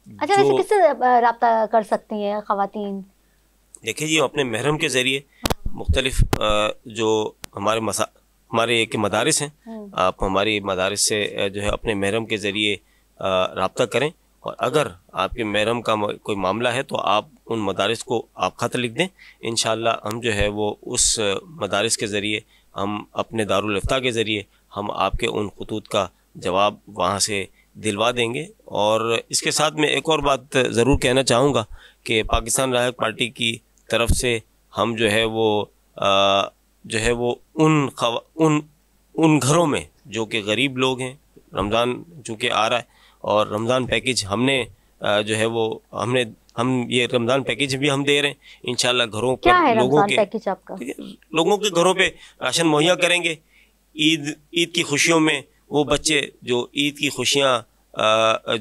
اچھا، ویسے کس سے رابطہ کر سکتی ہیں خواتین؟ دیکھیں جی، اپنے محرم کے ذریعے مختلف جو ہمارے ایک مدارس ہیں، آپ ہماری مدارس سے جو ہے اپنے محرم کے ذریعے رابطہ کریں، اور اگر آپ کے محرم کا کوئی معاملہ ہے تو آپ ان مدارس کو آپ خط لکھ دیں، انشاءاللہ ہم جو ہے وہ اس مدارس کے ذریعے، ہم اپنے دارالفتہ کے ذریعے ہم آپ کے ان خطوط کا جواب وہاں سے دلوا دیں گے۔ اور اس کے ساتھ میں ایک اور بات ضرور کہنا چاہوں گا کہ پاکستان رائحق پارٹی کی طرف سے ہم جو ہے وہ ان گھروں میں جو کہ غریب لوگ ہیں، رمضان چونکہ آ رہا ہے اور رمضان پیکیج ہم نے جو ہے وہ ہم یہ رمضان پیکیج بھی ہم دے رہے ہیں انشاءاللہ گھروں پر لوگوں کے گھروں پہ راشن مہیا کریں گے۔ عید کی خوشیوں میں وہ بچے جو عید کی خوشیاں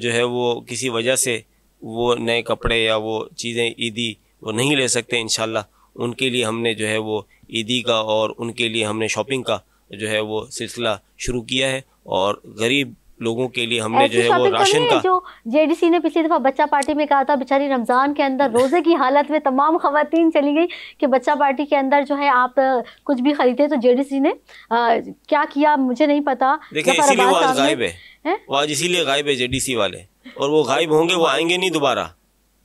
جو ہے وہ کسی وجہ سے وہ نئے کپڑے یا وہ چیزیں عیدی وہ نہیں لے سکتے، انشاءاللہ ان کے لیے ہم نے جو ہے وہ عیدی کا اور ان کے لیے ہم نے شاپنگ کا جو ہے وہ سلسلہ شروع کیا ہے، اور غریب لوگوں کے لیے ہم نے جو ہے وہ راشن کا، جو جے ڈی سی نے پچھلی دفعہ بچہ پارٹی میں کہا تھا، بیچاری رمضان کے اندر روزے کی حالت میں تمام خواتین چلی گئی کہ بچہ پارٹی کے اندر جو ہے آپ کچھ بھی خریدے، تو جے ڈی سی نے کیا کیا مجھے نہیں پتا۔ دیکھیں اسی لیے وہ آج غائب ہے، وہ آج اسی لیے غائب ہے جے ڈی سی والے، اور وہ غائب ہوں گے، وہ آئیں گے نہیں دوبارہ،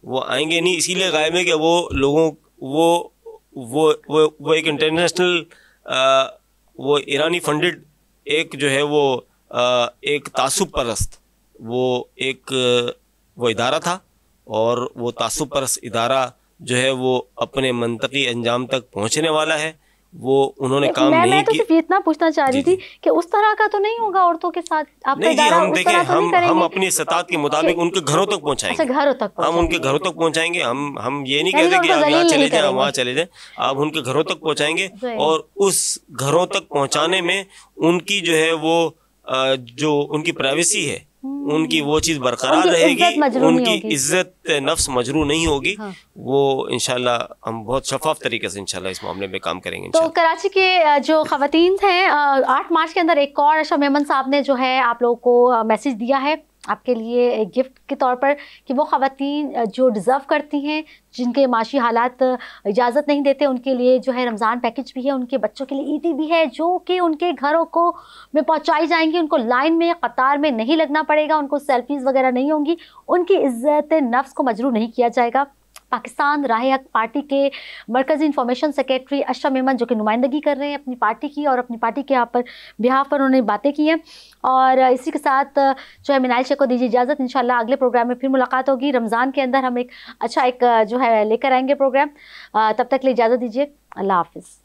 وہ آئیں گے نہیں، اسی لیے غائب ہے کہ وہ لوگوں وہ ایک انٹرنیشنل وہ ایرانی فنڈڈ ایک جو ہے وہ ایک تعصب پرست وہ ادارہ تھا، اور وہ تعصب پرست ادارہ جو ہے وہ اپنے منطقی انجام تک پہنچنے والا ہے، وہ انہوں نے کام نہیں کیا۔ میں تو صرف اتنا پوچھنا چاہ رہی تھی کہ اس طرح کا تو نہیں ہوگا عورتوں کے ساتھ آپ کا ادارہ؟ ہم دیکھیں ہم اپنی استطاعت کے مطابق ان کے گھروں تک پہنچائیں گے، ہم ان کے گھروں تک پہنچائیں گے، ہم یہ نہیں کہتے کہ آپ یہاں چلے جائیں وہاں چلے جائیں، آپ ان کے گھروں تک پہنچائیں گے، اور اس گھروں تک پہنچانے میں ان کی جو ہے وہ جو ان کی پرائیویسی ہے ان کی وہ چیز برقرار رہے گی، ان کی عزت نفس مجروح نہیں ہوگی، وہ انشاءاللہ ہم بہت شفاف طریقے سے انشاءاللہ اس معاملے میں کام کریں گے۔ تو کراچی کے جو خواتین ہیں 8 مارچ کے اندر ایک اور عائشہ میمن صاحب نے جو ہے آپ لوگوں کو میسج دیا ہے آپ کے لیے ایک گفٹ کے طور پر کہ وہ خواتین جو ڈیزرو کرتی ہیں، جن کے معاشی حالات اجازت نہیں دیتے، ان کے لیے جو ہے رمضان پیکج بھی ہے، ان کے بچوں کے لیے عیدی بھی ہے جو کہ ان کے گھروں کو میں پہنچائی جائیں گی، ان کو لائن میں قطار میں نہیں لگنا پڑے گا، ان کو سیلفیز وغیرہ نہیں ہوں گی، ان کی عزت نفس کو مجروح نہیں کیا جائے گا۔ پاکستان راہ حق پارٹی کے مرکزی انفارمیشن سیکریٹری عائشہ میمن جو کہ نمائندگی کر رہے ہیں اپنی پارٹی کی، اور اپنی پارٹی کے بہاف پر انہوں نے باتیں کی ہیں، اور اسی کے ساتھ جو ہے منائل شیخ کو دیجیے اجازت، انشاءاللہ اگلے پروگرام میں پھر ملاقات ہوگی۔ رمضان کے اندر ہم ایک اچھا جو ہے لے کر آئیں گے پروگرام، تب تک کے لیے اجازت دیجیے، اللہ حافظ۔